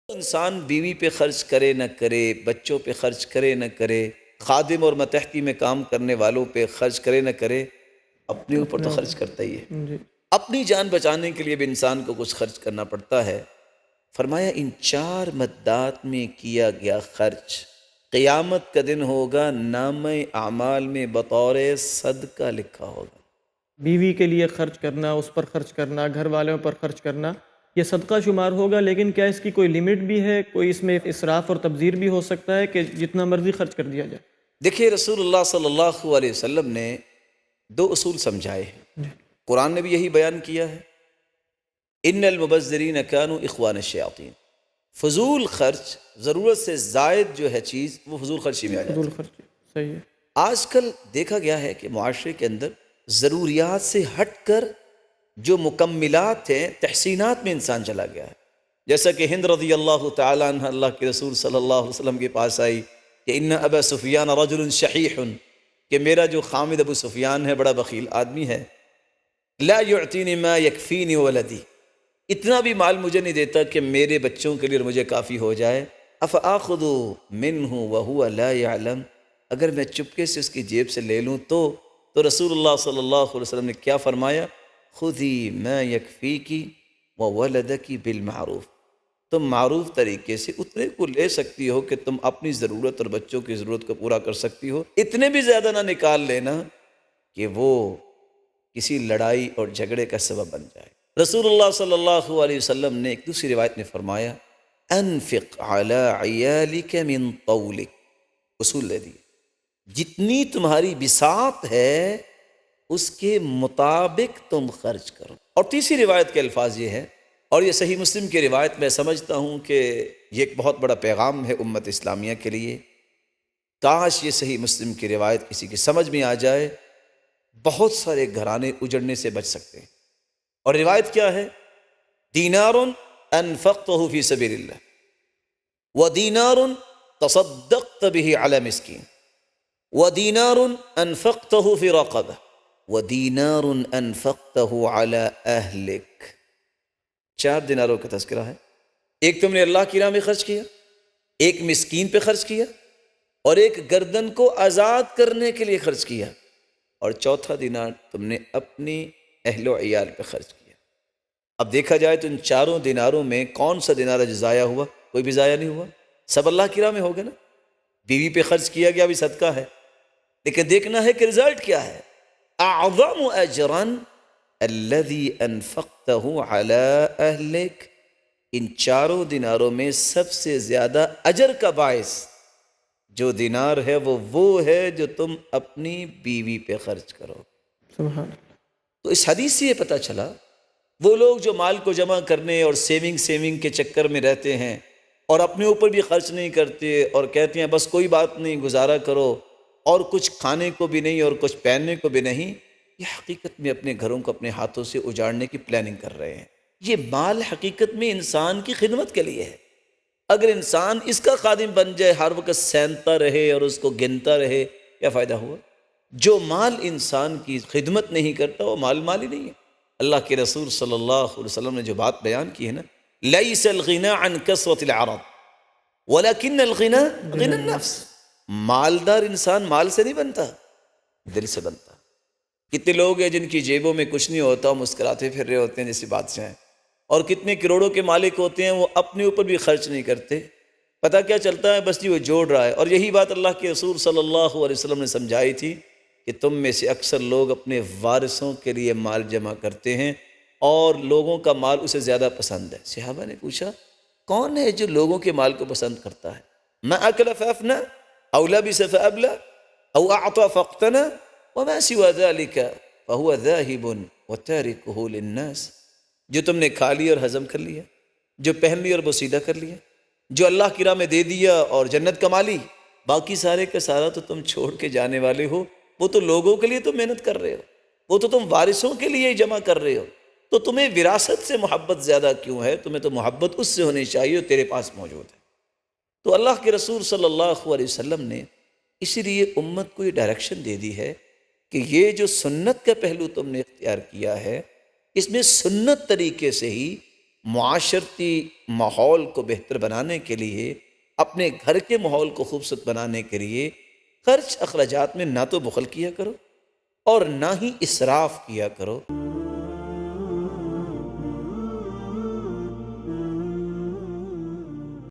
انسان بیوی پہ خرچ کرے نہ کرے، بچوں پہ خرچ کرے نہ کرے، خادم اور متحدی میں کام کرنے والوں پہ خرچ کرے نہ کرے، اپنے اوپر اپنے تو خرچ کرتا ہی ہے۔ اوپر جی اپنی جان بچانے کے لیے بھی انسان کو کچھ خرچ کرنا پڑتا ہے۔ فرمایا ان چار مدات میں کیا گیا خرچ قیامت کا دن ہوگا، نامہ اعمال میں بطور صدقہ لکھا ہوگا۔ بیوی کے لیے خرچ کرنا، اس پر خرچ کرنا، گھر والوں پر خرچ کرنا، یہ صدقہ شمار ہوگا، لیکن کیا اس کی کوئی لمٹ بھی ہے؟ کوئی اس میں اسراف اور تبذیر بھی ہو سکتا ہے کہ جتنا مرضی خرچ کر دیا جائے؟ دیکھیے رسول اللہ صلی اللہ علیہ وسلم نے دو اصول سمجھائے ہیں، جی قرآن نے بھی یہی بیان کیا ہے، ان المبذرین کانوا اخوان الشیاطین۔ فضول خرچ، ضرورت سے زائد جو ہے چیز، وہ فضول خرچی میں آ جاتی فضول ہے۔ خرچ صحیح ہے۔ آج کل دیکھا گیا ہے کہ معاشرے کے اندر ضروریات سے ہٹ کر جو مکملات ہیں، تحسینات میں انسان چلا گیا ہے۔ جیسا کہ ہند رضی اللہ تعالیٰ عنہ اللہ کے رسول صلی اللہ علیہ وسلم کے پاس آئی کہ ان ابا سفیان رجل شحیح، کہ میرا جو خامد ابو سفیان ہے بڑا بخیل آدمی ہے، لا یعطینی ما یکفینی ولدی، اتنا بھی مال مجھے نہیں دیتا کہ میرے بچوں کے لیے مجھے کافی ہو جائے، افآخذ منہ وہو لا یعلم، اگر میں چپکے سے اس کی جیب سے لے لوں تو رسول اللہ صلی اللہ علیہ وسلم نے کیا فرمایا؟ خذی ما یکفیکی وولدکی بالمعروف، تم معروف طریقے سے اتنے کو لے سکتی ہو کہ تم اپنی ضرورت اور بچوں کی ضرورت کو پورا کر سکتی ہو، اتنے بھی زیادہ نہ نکال لینا کہ وہ کسی لڑائی اور جھگڑے کا سبب بن جائے۔ رسول اللہ صلی اللہ علیہ وسلم نے ایک دوسری روایت میں فرمایا انفق علی عیالک من طولک، اصول دے دیے، جتنی تمہاری بساط ہے اس کے مطابق تم خرچ کرو۔ اور تیسری روایت کے الفاظ یہ ہے، اور یہ صحیح مسلم کی روایت میں سمجھتا ہوں کہ یہ ایک بہت بڑا پیغام ہے امت اسلامیہ کے لیے، کاش یہ صحیح مسلم کی روایت کسی کی سمجھ میں آ جائے، بہت سارے گھرانے اجڑنے سے بچ سکتے ہیں۔ اور روایت کیا ہے؟ دینار انفقتہ فی سبیل اللہ ودینار تصدقت به علی مسکین ودینار انفقتہ فی رقبہ ودینار انفقتہ علی اہلک۔ چار دیناروں کا تذکرہ ہے، ایک تم نے اللہ کی راہ میں خرچ کیا، ایک مسکین پہ خرچ کیا، اور ایک گردن کو آزاد کرنے کے لیے خرچ کیا، اور چوتھا دینار تم نے اپنی اہل و عیال پہ خرچ کیا۔ اب دیکھا جائے تو ان چاروں دیناروں میں کون سا دینار جو ضائع ہوا؟ کوئی بھی ضائع نہیں ہوا، سب اللہ کی راہ میں ہو گئے نا۔ بیوی پہ خرچ کیا گیا بھی صدقہ ہے، لیکن دیکھنا ہے کہ رزلٹ کیا ہے۔ اعظم اجرا الذي انفقته على اہلک، ان چاروں دیناروں میں سب سے زیادہ اجر کا باعث جو دینار ہے وہ ہے جو تم اپنی بیوی پہ خرچ کرو۔ سبحان اللہ۔ تو اس حدیث سے یہ پتہ چلا وہ لوگ جو مال کو جمع کرنے اور سیونگ کے چکر میں رہتے ہیں اور اپنے اوپر بھی خرچ نہیں کرتے اور کہتے ہیں بس کوئی بات نہیں گزارا کرو، اور کچھ کھانے کو بھی نہیں اور کچھ پہننے کو بھی نہیں، یہ حقیقت میں اپنے گھروں کو اپنے ہاتھوں سے اجاڑنے کی پلاننگ کر رہے ہیں۔ یہ مال حقیقت میں انسان کی خدمت کے لیے ہے۔ اگر انسان اس کا خادم بن جائے، ہر وقت سینتا رہے اور اس کو گنتا رہے، کیا فائدہ ہوا؟ جو مال انسان کی خدمت نہیں کرتا وہ مال ہی نہیں ہے۔ اللہ کے رسول صلی اللہ علیہ وسلم نے جو بات بیان کی ہے نا، لیس الغنى عن کثرت العرض ولکن الغنى غنى النفس، مالدار انسان مال سے نہیں بنتا، دل سے بنتا۔ کتنے لوگ ہیں جن کی جیبوں میں کچھ نہیں ہوتا، مسکراتے پھر رہے ہوتے ہیں جیسے بادشاہ ہیں، اور کتنے کروڑوں کے مالک ہوتے ہیں وہ اپنے اوپر بھی خرچ نہیں کرتے، پتہ کیا چلتا ہے؟ بس جی وہ جوڑ رہا ہے۔ اور یہی بات اللہ کے رسول صلی اللہ علیہ وسلم نے سمجھائی تھی کہ تم میں سے اکثر لوگ اپنے وارثوں کے لیے مال جمع کرتے ہیں اور لوگوں کا مال اسے زیادہ پسند ہے۔ صحابہ نے پوچھا کون ہے جو لوگوں کے مال کو پسند کرتا ہے؟ ما اکل فافنا او لبس فابلا او اعطى فاقتنى وما سوى ذلك فهو ذاهب وتاركه للناس، جو تم نے کھا لیا اور ہضم کر لیا، جو پہن لیا اور بوسیدہ کر لیا، جو اللہ کی راہ میں دے دیا اور جنت کما لی، باقی سارے کا سارا تو تم چھوڑ کے جانے والے ہو۔ وہ تو لوگوں کے لیے تم محنت کر رہے ہو، وہ تو تم وارثوں کے لیے ہی جمع کر رہے ہو، تو تمہیں وراثت سے محبت زیادہ کیوں ہے؟ تمہیں تو محبت اس سے ہونی چاہیے جو تیرے پاس موجود ہے۔ تو اللہ کے رسول صلی اللہ علیہ وسلم نے اسی لیے امت کو یہ ڈائریکشن دے دی ہے کہ یہ جو سنت کا پہلو تم نے اختیار کیا ہے، اس میں سنت طریقے سے ہی معاشرتی ماحول کو بہتر بنانے کے لیے، اپنے گھر کے ماحول کو خوبصورت بنانے کے لیے خرچ اخراجات میں نہ تو بخل کیا کرو اور نہ ہی اسراف کیا کرو۔